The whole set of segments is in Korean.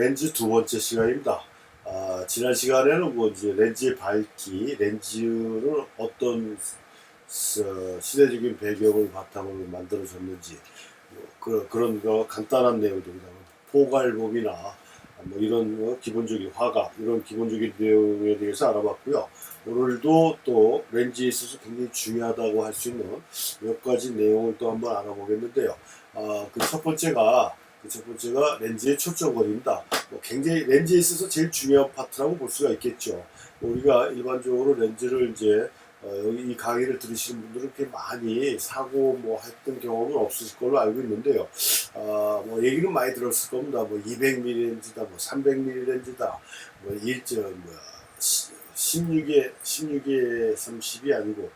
렌즈 두 번째 시간입니다. 지난 시간에는 뭐 이제 렌즈의 밝기, 렌즈는 어떤 시대적인 배경을 바탕으로 만들어졌는지 그런 거 간단한 내용들입니다. 포괄법이나 뭐 이런 기본적인 화각 이런 기본적인 내용에 대해서 알아봤고요. 오늘도 또 렌즈에 있어서 굉장히 중요하다고 할 수 있는 몇 가지 내용을 또 한번 알아보겠는데요. 첫 번째가 렌즈의 초점거리입니다. 굉장히 렌즈에 있어서 제일 중요한 파트라고 볼 수가 있겠죠. 우리가 일반적으로 렌즈를 이제 여기 이 강의를 들으시는 분들은 그렇게 많이 사고 뭐 했던 경험은 없으실 걸로 알고 있는데요. 뭐 얘기는 많이 들었을 겁니다. 뭐 200mm 렌즈다, 뭐 300mm 렌즈다, 뭐 16에 30이 아니고 뭐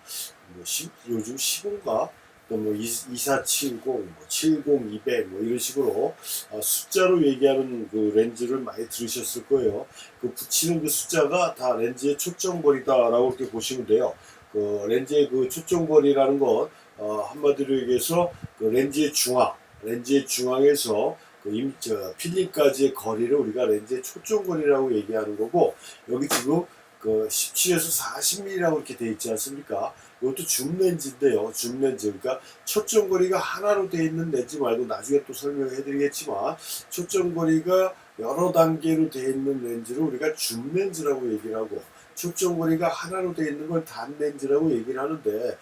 요즘 15인가? 뭐 2470, 뭐 70, 200, 뭐 이런 식으로 숫자로 얘기하는 그 렌즈를 많이 들으셨을 거예요. 그 붙이는 그 숫자가 다 렌즈의 초점거리다라고 이렇게 보시면 돼요. 그 렌즈의 그 초점거리라는 건 한마디로 얘기해서 그 렌즈의 중앙에서 필름까지의 거리를 우리가 렌즈의 초점거리라고 얘기하는 거고, 여기 지금 그 17에서 40mm라고 이렇게 돼 있지 않습니까? 이것도 줌렌즈인데요. 줌렌즈. 그러니까 초점거리가 하나로 되어 있는 렌즈 말고 나중에 또 설명해 드리겠지만, 초점거리가 여러 단계로 되어 있는 렌즈를 우리가 줌렌즈라고 얘기를 하고, 초점거리가 하나로 되어 있는 걸 단렌즈라고 얘기를 하는데,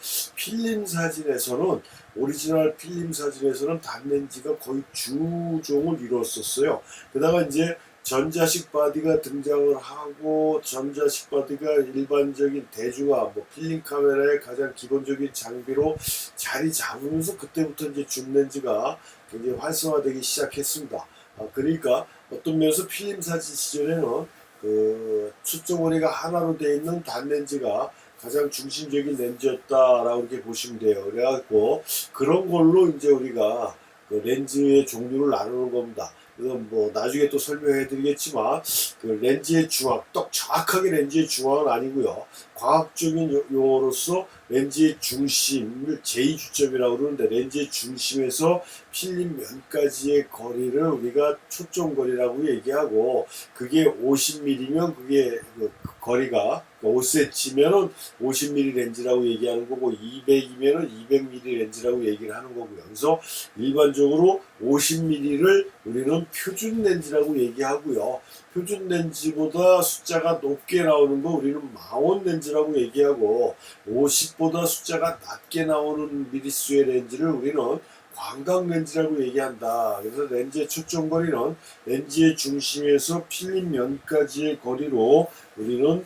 오리지널 필름 사진에서는 단렌즈가 거의 주종을 이뤘었어요. 게다가 이제 전자식 바디가 등장을 하고, 전자식 바디가 일반적인 대중화, 뭐 필름 카메라의 가장 기본적인 장비로 자리 잡으면서 그때부터 이제 줌렌즈가 굉장히 활성화되기 시작했습니다. 그러니까 어떤 면에서 필름 사진 시절에는 그 초점거리가 하나로 되어 있는 단렌즈가 가장 중심적인 렌즈였다라고 이렇게 보시면 돼요. 그래갖고 그런 걸로 이제 우리가 그 렌즈의 종류를 나누는 겁니다. 그래서 뭐 나중에 또 설명해 드리겠지만, 그 렌즈의 중앙, 또 정확하게 렌즈의 중앙은 아니고요. 과학적인 용어로서 렌즈의 중심을 제2주점이라고 그러는데, 렌즈의 중심에서 필름 면까지의 거리를 우리가 초점거리라고 얘기하고, 그게 50mm면 그게 그 거리가 5cm면은 50mm 렌즈라고 얘기하는 거고, 200이면은 200mm 렌즈라고 얘기를 하는 거고요. 그래서 일반적으로 50mm를 우리는 표준 렌즈라고 얘기하고요. 표준 렌즈보다 숫자가 높게 나오는 거 우리는 망원 렌즈라고 얘기하고, 50보다 숫자가 낮게 나오는 미리수의 렌즈를 우리는 광각 렌즈라고 얘기한다. 그래서 렌즈의 초점거리는 렌즈의 중심에서 필름 면까지의 거리로 우리는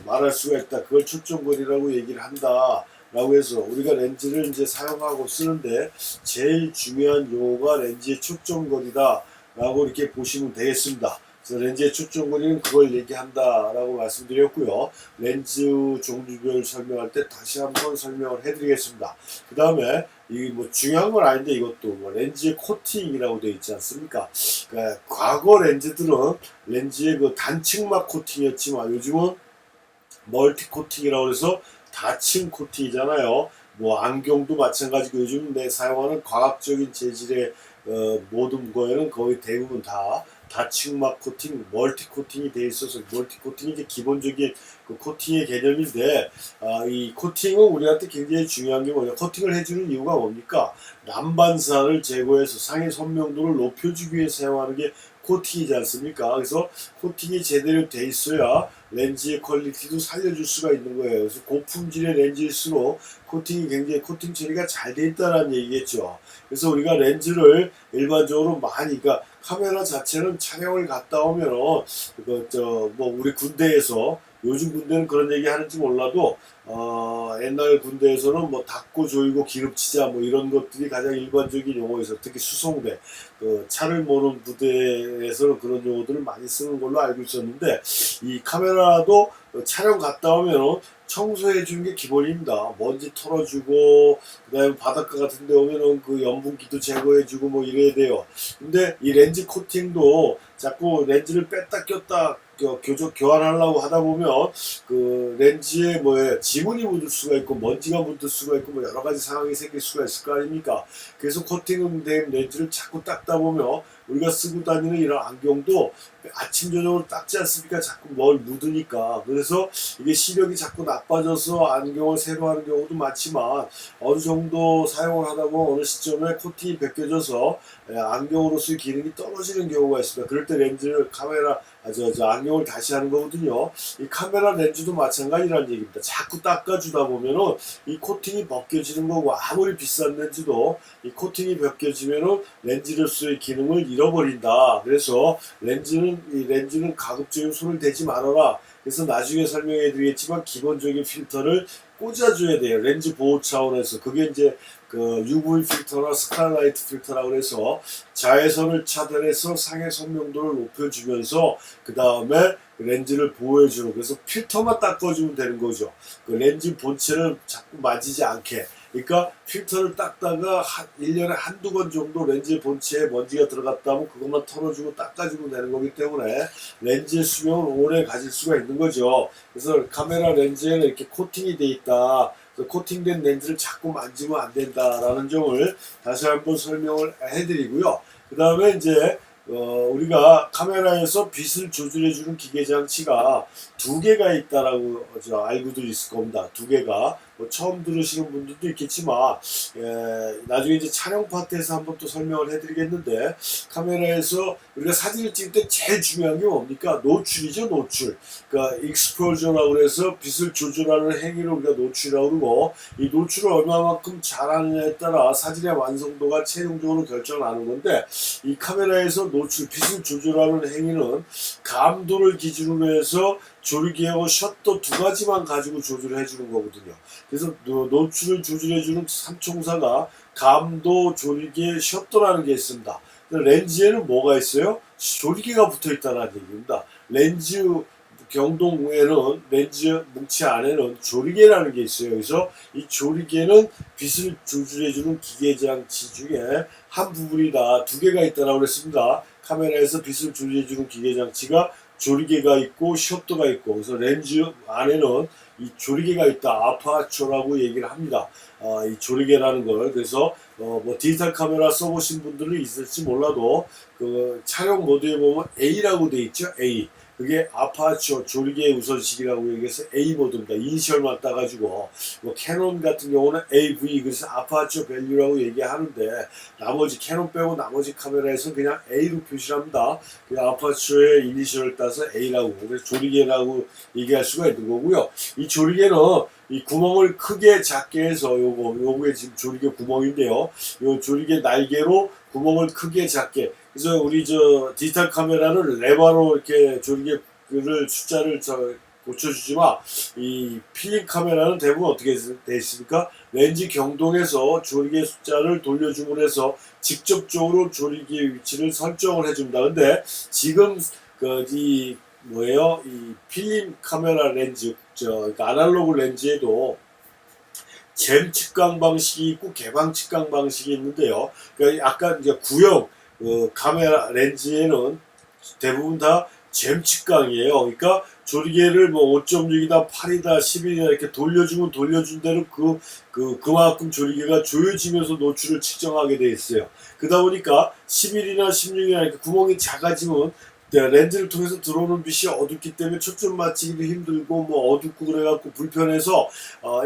말할 수가 있다. 그걸 초점거리라고 얘기를 한다. 라고 해서 우리가 렌즈를 이제 사용하고 쓰는데 제일 중요한 용어가 렌즈의 초점거리다 라고 이렇게 보시면 되겠습니다. 그래서 렌즈의 초점거리는 그걸 얘기한다 라고 말씀드렸고요. 렌즈 종류별 설명할 때 다시 한번 설명을 해드리겠습니다. 그 다음에 이 뭐 중요한 건 아닌데, 이것도 뭐 렌즈의 코팅이라고 되어 있지 않습니까? 그러니까 과거 렌즈들은 렌즈의 그 단층막 코팅이었지만, 요즘은 멀티 코팅이라고 해서 다층 코팅이잖아요. 뭐 안경도 마찬가지고, 요즘 내 사용하는 과학적인 재질의 모든 거에는 거의 대부분 다 다층막 코팅, 멀티 코팅이 돼 있어서, 멀티 코팅이 이제 기본적인 그 코팅의 개념인데, 이 코팅은 우리한테 굉장히 중요한 게 뭐냐? 코팅을 해주는 이유가 뭡니까? 남반사를 제거해서 상의 선명도를 높여주기 위해 사용하는 게 코팅이지 않습니까? 그래서 코팅이 제대로 돼 있어야 렌즈의 퀄리티도 살려줄 수가 있는 거예요. 그래서 고품질의 렌즈일수록 코팅 처리가 잘 돼 있다는 얘기겠죠. 그래서 우리가 렌즈를 일반적으로 많이, 그러니까 카메라 자체는 촬영을 갔다 오면은 뭐 우리 군대에서, 요즘 군대는 그런 얘기 하는지 몰라도 옛날 군대에서는 뭐 닦고 조이고 기름치자 뭐 이런 것들이 가장 일반적인 용어에서, 특히 수송대, 그 차를 모는 부대에서는 그런 용어들을 많이 쓰는 걸로 알고 있었는데, 이 카메라도 촬영 갔다 오면은 청소해 주는 게 기본입니다. 먼지 털어주고, 그 다음에 바닷가 같은 데 오면은 그 염분기도 제거해 주고 뭐 이래야 돼요. 근데 이 렌즈 코팅도 자꾸 렌즈를 뺐다 꼈다 교환하려고 하다 보면 그 렌즈의 지문이 묻을 수가 있고 먼지가 묻을 수가 있고 뭐 여러 가지 상황이 생길 수가 있을 거 아닙니까? 그래서 코팅된 렌즈를 자꾸 닦다 보면 우리가 쓰고 다니는 이런 안경도 아침 저녁으로 닦지 않습니까? 자꾸 뭘 묻으니까. 그래서 이게 시력이 자꾸 나빠져서 안경을 새로 하는 경우도 많지만 어느 정도 사용을 하다 보면 어느 시점에 코팅이 벗겨져서 안경으로서의 기능이 떨어지는 경우가 있습니다. 그럴 때 렌즈를 안경을 다시 하는 거거든요. 이 카메라 렌즈도 마찬가지라는 얘기입니다. 자꾸 닦아주다 보면은 이 코팅이 벗겨지는 거고, 아무리 비싼 렌즈도 이 코팅이 벗겨지면은 렌즈로서의 기능을 잃어버린다. 그래서 이 렌즈는 가급적이면 손을 대지 말아라. 그래서 나중에 설명해 드리겠지만 기본적인 필터를 꽂아줘야 돼요. 렌즈 보호 차원에서. 그게 이제 그 UV 필터나 스칼라이트 필터라고 해서 자외선을 차단해서 상해 선명도를 높여주면서 그 다음에 렌즈를 보호해주는, 그래서 필터만 닦아주면 되는 거죠. 그 렌즈 본체를 자꾸 만지지 않게. 그러니까 필터를 닦다가 1년에 한두 번 정도 렌즈 본체에 먼지가 들어갔다면 그것만 털어주고 닦아주면 되는 거기 때문에 렌즈의 수명을 오래 가질 수가 있는 거죠. 그래서 카메라 렌즈에는 이렇게 코팅이 돼 있다. 코팅된 렌즈를 자꾸 만지면 안 된다라는 점을 다시 한번 설명을 해드리고요. 그 다음에 이제 우리가 카메라에서 빛을 조절해주는 기계 장치가 두 개가 있다라고 알고도 있을 겁니다. 두 개가. 뭐 처음 들으시는 분들도 있겠지만, 나중에 이제 촬영 파트에서 한번 또 설명을 해드리겠는데, 카메라에서 우리가 사진을 찍을 때 제일 중요한 게 뭡니까? 노출이죠, 노출. 그러니까 익스포저라고 해서 빛을 조절하는 행위를 우리가 노출이라고 그러고, 이 노출을 얼마만큼 잘하느냐에 따라 사진의 완성도가 최종적으로 결정하는 건데, 이 카메라에서 빛을 조절하는 행위는 감도를 기준으로 해서 조리개하고 셔터 두 가지만 가지고 조절을 해주는 거거든요. 그래서 노출을 조절해주는 삼총사가 감도, 조리개, 셔터라는 게 있습니다. 렌즈에는 뭐가 있어요? 조리개가 붙어 있다는 얘기입니다. 렌즈 경동에는, 렌즈 뭉치 안에는 조리개라는 게 있어요. 그래서 이 조리개는 빛을 조절해주는 기계장치 중에 한 부분이다. 두 개가 있다고 그랬습니다. 카메라에서 빛을 조절해주는 기계장치가 조리개가 있고 셔터가 있고, 그래서 렌즈 안에는 이 조리개가 있다. 아파처라고 얘기를 합니다. 이 조리개라는 걸. 그래서 뭐 디지털 카메라 써보신 분들은 있을지 몰라도 그 촬영 모드에 보면 A라고 돼 있죠. A. 그게 아파처 조리개 우선식이라고 얘기해서 A 모드입니다. 이니셜만 따가지고, 뭐 캐논 같은 경우는 AV, 그래서 아파처 밸류라고 얘기하는데, 나머지 캐논 빼고 나머지 카메라에서 그냥 A로 표시합니다. 그 아파처의 이니셜을 따서 A라고, 그래서 조리개라고 얘기할 수가 있는 거고요. 이 조리개는 이 구멍을 크게 작게 해서 요게 지금 조리개 구멍인데요. 요 조리개 날개로 구멍을 크게 작게. 그래서 우리 디지털 카메라는 레버로 이렇게 조리개를 숫자를 고쳐주지만, 이 필름 카메라는 대부분 어떻게 되어 있습니까? 렌즈 경동에서 조리개 숫자를 돌려줌으로 해서 직접적으로 조리개 위치를 설정을 해줍니다. 근데 지금 이 필름 카메라 렌즈, 그러니까 아날로그 렌즈에도 잼 측강 방식이 있고 개방 측강 방식이 있는데요. 그러니까 약간 이제 구형 카메라 렌즈에는 대부분 다 잼 측강이에요. 그러니까 조리개를 뭐 5.6이다, 8이다, 11이다 이렇게 돌려주면 돌려준 대로 그만큼 조리개가 조여지면서 노출을 측정하게 돼 있어요. 그러다 보니까 11이나 16이나 이렇게 구멍이 작아지면 렌즈를 통해서 들어오는 빛이 어둡기 때문에 초점 맞추기도 힘들고 뭐 어둡고 그래갖고 불편해서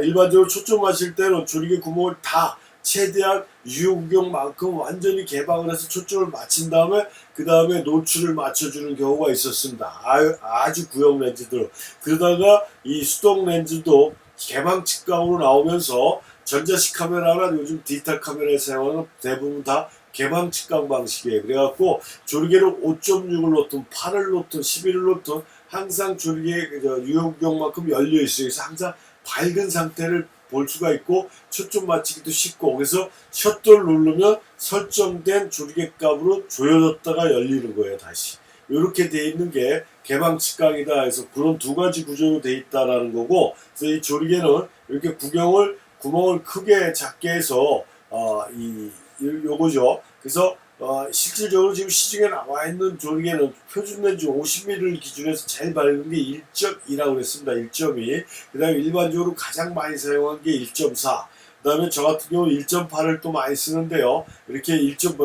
일반적으로 초점 맞출 때는 조리개 구멍을 다 최대한 유효구경만큼 완전히 개방을 해서 초점을 맞춘 다음에 그 다음에 노출을 맞춰주는 경우가 있었습니다. 아주 구형 렌즈들. 그러다가 이 수동 렌즈도 개방 측강으로 나오면서 전자식 카메라나 요즘 디지털 카메라에 사용하는 대부분 다 개방 측강 방식이에요. 그래갖고 조리개를 5.6을 놓든 8을 놓든 11을 놓든 항상 조리개 유효구경만큼 열려 있어요. 그래서 항상 밝은 상태를 볼 수가 있고 초점 맞추기도 쉽고, 그래서 셔터를 누르면 설정된 조리개 값으로 조여졌다가 열리는 거예요. 다시 이렇게 돼 있는 게 개방 측강이다 해서 그런 두 가지 구조로 돼 있다라는 거고, 그래서 이 조리개는 이렇게 구멍을 크게 작게 해서 요거죠. 그래서 실질적으로 지금 시중에 나와 있는 조리개는 표준 렌즈 50mm를 기준해서 제일 밝은 게 1.2라고 그랬습니다. 1.2. 그 다음에 일반적으로 가장 많이 사용한 게 1.4. 그 다음에 저 같은 경우 1.8을 또 많이 쓰는데요. 이렇게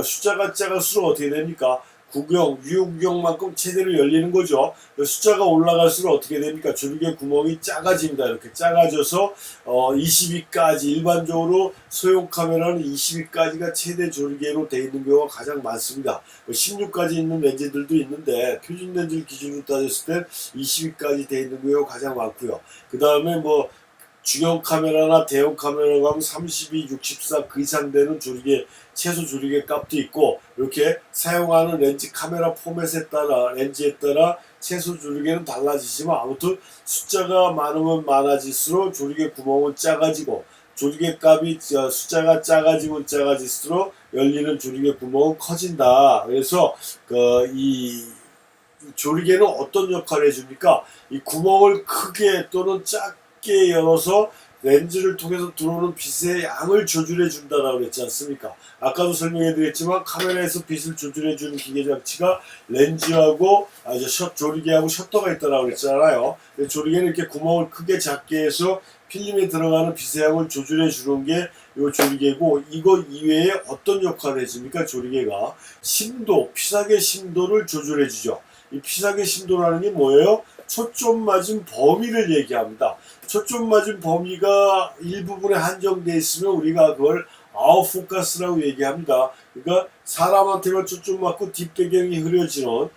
숫자가 작을수록 어떻게 됩니까? 유구경만큼 최대로 열리는 거죠. 숫자가 올라갈수록 어떻게 됩니까? 조리개 구멍이 작아집니다. 이렇게 작아져서 22까지 일반적으로 소형 카메라는 22까지가 최대 조리개로 되어 있는 경우가 가장 많습니다. 16까지 있는 렌즈들도 있는데 표준 렌즈를 기준으로 따졌을 때 22까지 되어 있는 경우가 가장 많고요. 그 다음에 중형 카메라나 대형 카메라가 하면 32, 64 그 이상 되는 최소 조리개 값도 있고, 이렇게 사용하는 렌즈 카메라 포맷에 따라, 렌즈에 따라 최소 조리개는 달라지지만 아무튼 숫자가 많으면 많아질수록 조리개 구멍은 작아지고, 조리개 값이 숫자가 작아지면 작아질수록 열리는 조리개 구멍은 커진다. 그래서 이 조리개는 어떤 역할을 해줍니까? 이 구멍을 크게 또는 작게 열어서 렌즈를 통해서 들어오는 빛의 양을 조절해 준다라고 그랬지 않습니까? 아까도 설명해 드렸지만 카메라에서 빛을 조절해 주는 기계 장치가 렌즈하고 조리개하고 셔터가 있다라고 그랬잖아요. 조리개는 이렇게 구멍을 크게 작게 해서 필름에 들어가는 빛의 양을 조절해 주는 게 이 조리개고, 이거 이외에 어떤 역할을 해줍니까? 조리개가 심도, 피사계 심도를 조절해 주죠. 이 피사계 심도라는 게 뭐예요? 초점 맞은 범위를 얘기합니다. 초점 맞은 범위가 일부분에 한정되어 있으면 우리가 그걸 아웃포커스라고 얘기합니다. 그러니까 사람한테만 초점 맞고 뒷배경이 흐려지는,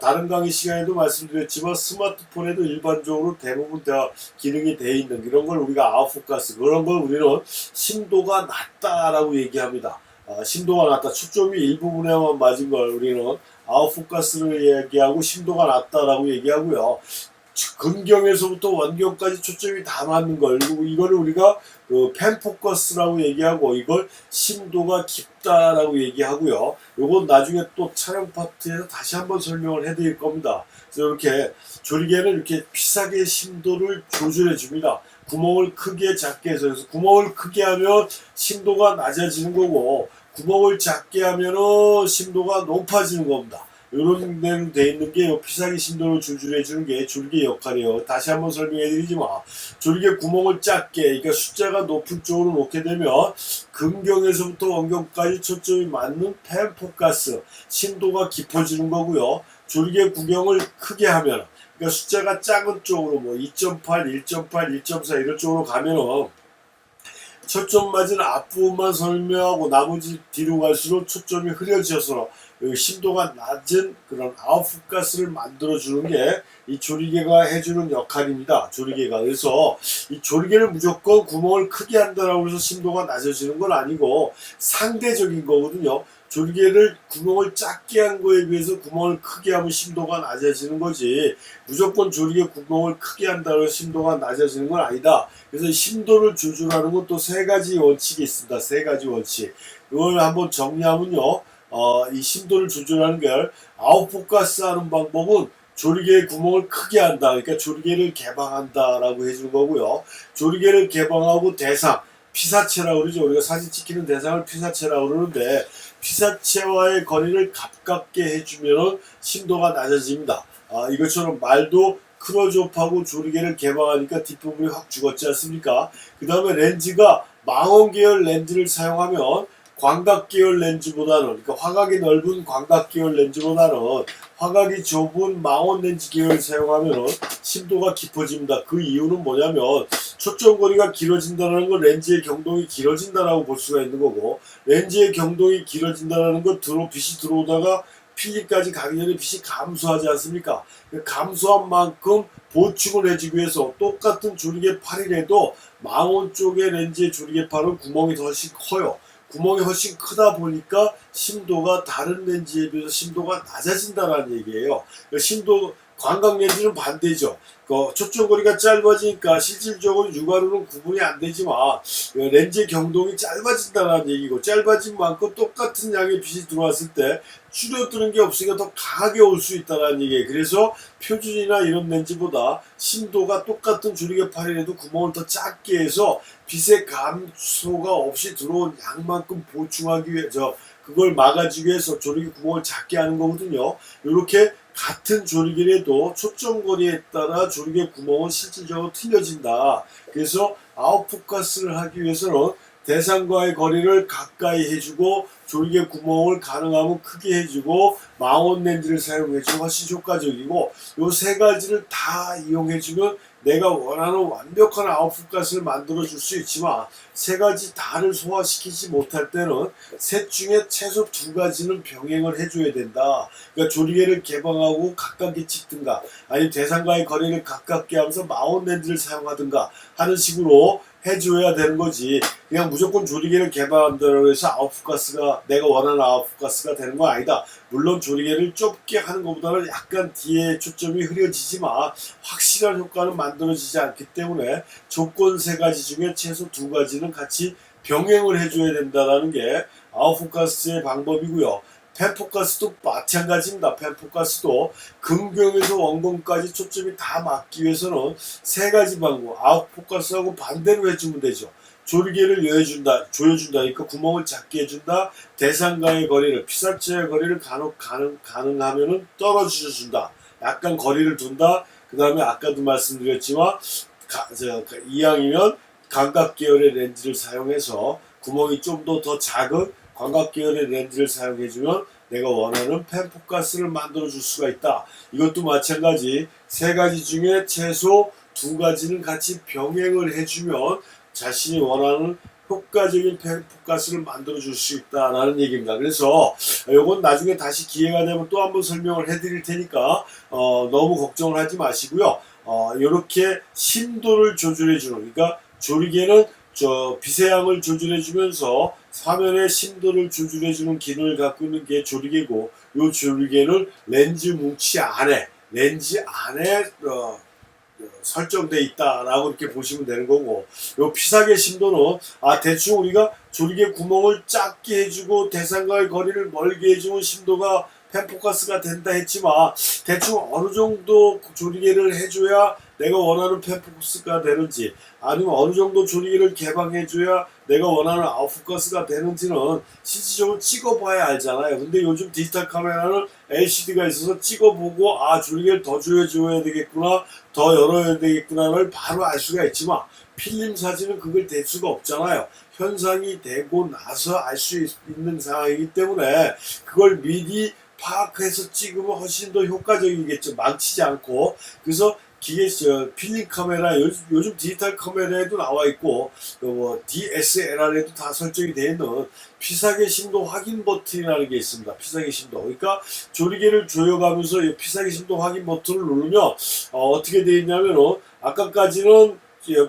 다른 강의 시간에도 말씀드렸지만 스마트폰에도 일반적으로 대부분 다 기능이 되어 있는 이런 걸 우리가 아웃포커스, 그런 걸 우리는 심도가 낮다라고 얘기합니다. 심도가 낮다, 초점이 일부분에만 맞은 걸 우리는 아웃포커스를 얘기하고 심도가 낮다라고 얘기하고요. 근경에서부터 원경까지 초점이 다 맞는 걸, 이거를 우리가 펜포커스라고 얘기하고, 이걸 심도가 깊다라고 얘기하고요. 요건 나중에 또 촬영 파트에서 다시 한번 설명을 해드릴 겁니다. 그래서 이렇게 조리개는 이렇게 피사계 심도를 조절해 줍니다. 구멍을 크게 작게 해서, 그래서 구멍을 크게 하면 심도가 낮아지는 거고, 구멍을 작게 하면은 심도가 높아지는 겁니다. 이런 데로 되어 있는 게 피사계 심도를 조절해 주는 게 조리개 역할이에요. 다시 한번 설명해 드리지만, 조리개 구멍을 작게, 그러니까 숫자가 높은 쪽으로 놓게 되면 근경에서부터 원경까지 초점이 맞는 펜포커스, 심도가 깊어지는 거고요. 조리개 구경을 크게 하면, 그러니까 숫자가 작은 쪽으로 2.8, 1.8, 1.4 이런 쪽으로 가면은 초점 맞은 앞부분만 설명하고 나머지 뒤로 갈수록 초점이 흐려져서 심도가 낮은 그런 아웃포커스를 만들어주는 게 이 조리개가 해주는 역할입니다. 조리개가. 그래서 이 조리개를 무조건 구멍을 크게 한다라고 해서 심도가 낮아지는 건 아니고 상대적인 거거든요. 조리개를 구멍을 작게 한 거에 비해서 구멍을 크게 하면 심도가 낮아지는 거지, 무조건 조리개 구멍을 크게 한다고 해서 심도가 낮아지는 건 아니다. 그래서 심도를 조절하는 건 또 세 가지 원칙이 있습니다. 세 가지 원칙. 이걸 한번 정리하면요. 이 심도를 조절하는 걸 아웃포커스 하는 방법은 조리개의 구멍을 크게 한다. 그러니까 조리개를 개방한다라고 해주는 거고요. 조리개를 개방하고 대상, 피사체라고 그러죠. 우리가 사진 찍히는 대상을 피사체라고 그러는데, 피사체와의 거리를 가깝게 해주면 심도가 낮아집니다. 이것처럼 말도 크로즈업하고 조리개를 개방하니까 뒷부분이 확 죽었지 않습니까? 그 다음에 렌즈가 망원 계열 렌즈를 사용하면 광각 계열 렌즈보다는, 그러니까 화각이 넓은 광각 계열 렌즈보다는 화각이 좁은 망원 렌즈 계열을 사용하면 심도가 깊어집니다. 그 이유는 뭐냐면 초점거리가 길어진다는 건 렌즈의 경동이 길어진다라고 볼 수가 있는 거고, 렌즈의 경동이 길어진다는 건 빛이 들어오다가 필름까지 가기 전에 빛이 감소하지 않습니까? 감소한 만큼 보충을 해주기 위해서 똑같은 조리개팔이라도 망원 쪽의 렌즈의 조리개팔은 구멍이 더 훨씬 커요. 구멍이 훨씬 크다 보니까 심도가 다른 렌즈에 비해서 심도가 낮아진다는 얘기예요. 광각 렌즈는 반대죠. 초점거리가 짧아지니까 실질적으로 육안으로는 구분이 안 되지만 렌즈의 경동이 짧아진다는 얘기고, 짧아진 만큼 똑같은 양의 빛이 들어왔을 때 줄어드는 게 없으니까 더 강하게 올 수 있다는 얘기예요. 그래서 표준이나 이런 렌즈보다 심도가 똑같은 조리개팔이라도 구멍을 더 작게 해서 빛의 감소가 없이 들어온 양만큼 보충하기 위해서 그걸 막아주기 위해서 조리개 구멍을 작게 하는 거거든요. 이렇게 같은 조리개라도 초점 거리에 따라 조리개 구멍은 실질적으로 틀려진다. 그래서 아웃포커스를 하기 위해서는 대상과의 거리를 가까이 해주고 조리개 구멍을 가능하면 크게 해주고 망원 렌즈를 사용해주면 훨씬 효과적이고 요 세 가지를 다 이용해주면 내가 원하는 완벽한 아웃포커스를 만들어줄 수 있지만 세 가지 다를 소화시키지 못할 때는 셋 중에 최소 두 가지는 병행을 해줘야 된다. 그러니까 조리개를 개방하고 가깝게 찍든가 아니면 대상과의 거리를 가깝게 하면서 망원 렌즈를 사용하든가 하는 식으로 해줘야 되는 거지. 그냥 무조건 조리개를 개방한다고 해서 아웃포커스가 내가 원하는 아웃포커스가 되는 건 아니다. 물론 조리개를 좁게 하는 것보다는 약간 뒤에 초점이 흐려지지만 확실한 효과는 만들어지지 않기 때문에 조건 세 가지 중에 최소 두 가지는 같이 병행을 해줘야 된다는 게 아웃포커스의 방법이고요. 펜포커스도 마찬가지입니다. 펜포커스도 근경에서 원근까지 초점이 다 맞기 위해서는 세 가지 방법, 아웃포커스하고 반대로 해주면 되죠. 조리개를 조여준다. 그러니까 구멍을 작게 해준다. 대상과의 거리를, 피사체의 거리를 가능하면은 떨어져준다. 약간 거리를 둔다. 그 다음에 아까도 말씀드렸지만 이왕이면 광각 계열의 렌즈를 사용해서 구멍이 좀 더 작은 광각 계열의 렌즈를 사용해주면 내가 원하는 펜포커스를 만들어줄 수가 있다. 이것도 마찬가지 세 가지 중에 최소 두 가지는 같이 병행을 해주면 자신이 원하는 효과적인 펜포커스를 만들어줄 수 있다라는 얘기입니다. 그래서 이건 나중에 다시 기회가 되면 또 한번 설명을 해드릴 테니까 너무 걱정을 하지 마시고요. 이렇게 심도를 조절해주는 그러니까 조리개는 빛의 조절해주면서 화면의 심도를 조절해주는 기능을 갖고 있는 게 조리개고 이 조리개는 렌즈 안에 설정돼 있다라고 이렇게 보시면 되는 거고 요 피사계 심도는 대충 우리가 조리개 구멍을 작게 해주고 대상과의 거리를 멀게 해주면 심도가 펜포커스가 된다 했지만 대충 어느 정도 조리개를 해줘야 내가 원하는 펜포커스가 되는지 아니면 어느 정도 조리개를 개방해줘야 내가 원하는 아웃포커스가 되는지는 실질적으로 찍어봐야 알잖아요. 근데 요즘 디지털 카메라는 LCD가 있어서 찍어보고 조리개를 더 조여줘야 되겠구나 더 열어야 되겠구나를 바로 알 수가 있지만 필름 사진은 그걸 댈 수가 없잖아요. 현상이 되고 나서 알 수 있는 상황이기 때문에 그걸 미리 파악해서 찍으면 훨씬 더 효과적이겠죠. 망치지 않고. 그래서 필름 카메라 요즘 디지털 카메라에도 나와 있고 DSLR에도 다 설정이 되어 있는 피사계 심도 확인 버튼이라는 게 있습니다. 피사계 심도. 그러니까 조리개를 조여가면서 이 피사계 심도 확인 버튼을 누르면 어떻게 되어 있냐면은 아까까지는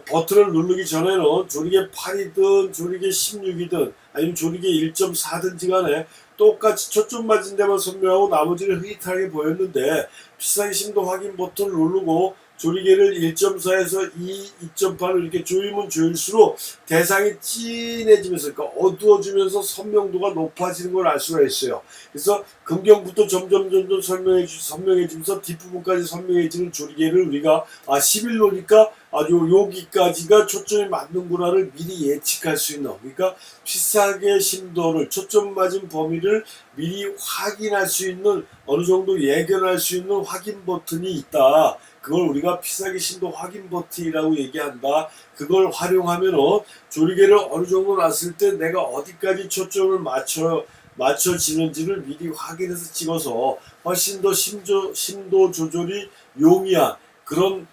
버튼을 누르기 전에는 조리개 8이든 조리개 16이든 아니면 조리개 1.4든지 간에 똑같이 초점 맞은 데만 선명하고 나머지는 흐릿하게 보였는데 피사계 심도 확인 버튼을 누르고 조리개를 1.4에서 2.8로 이렇게 조이면 조일수록 대상이 진해지면서 그러니까 어두워지면서 선명도가 높아지는 걸 알 수가 있어요. 그래서 근경부터 점점 선명해지면서 뒷부분까지 선명해지는 조리개를 우리가 11로니까 여기까지가 초점이 맞는구나를 미리 예측할 수 있는 그러니까 피사계 심도를 초점 맞은 범위를 미리 확인할 수 있는 어느 정도 예견할 수 있는 확인 버튼이 있다. 그걸 우리가 피사계 심도 확인 버튼이라고 얘기한다. 그걸 활용하면은 조리개를 어느 정도 놨을 때 내가 어디까지 초점을 맞춰지는지를 미리 확인해서 찍어서 훨씬 더 심도 조절이 용이한 그런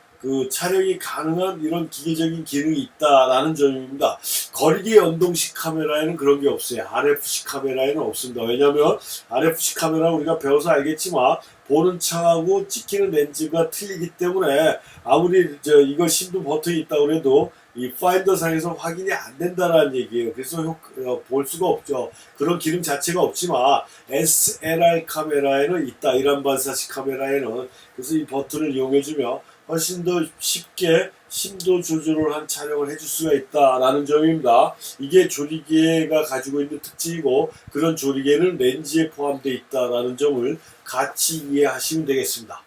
촬영이 가능한 이런 기계적인 기능이 있다라는 점입니다. 거리계 연동식 카메라에는 그런 게 없어요. RFC 카메라에는 없습니다. 왜냐하면 RFC 카메라 우리가 배워서 알겠지만 보는 창하고 찍히는 렌즈가 틀리기 때문에 아무리 이거 심도 버튼이 있다고 해도 이 파인더 상에서 확인이 안 된다는 얘기예요. 그래서 볼 수가 없죠. 그런 기능 자체가 없지만 SLR 카메라에는 있다. 일반 반사식 카메라에는. 그래서 이 버튼을 이용해주면 훨씬 더 쉽게 심도 조절을 한 촬영을 해줄 수가 있다라는 점입니다. 이게 조리개가 가지고 있는 특징이고 그런 조리개는 렌즈에 포함되어 있다라는 점을 같이 이해하시면 되겠습니다.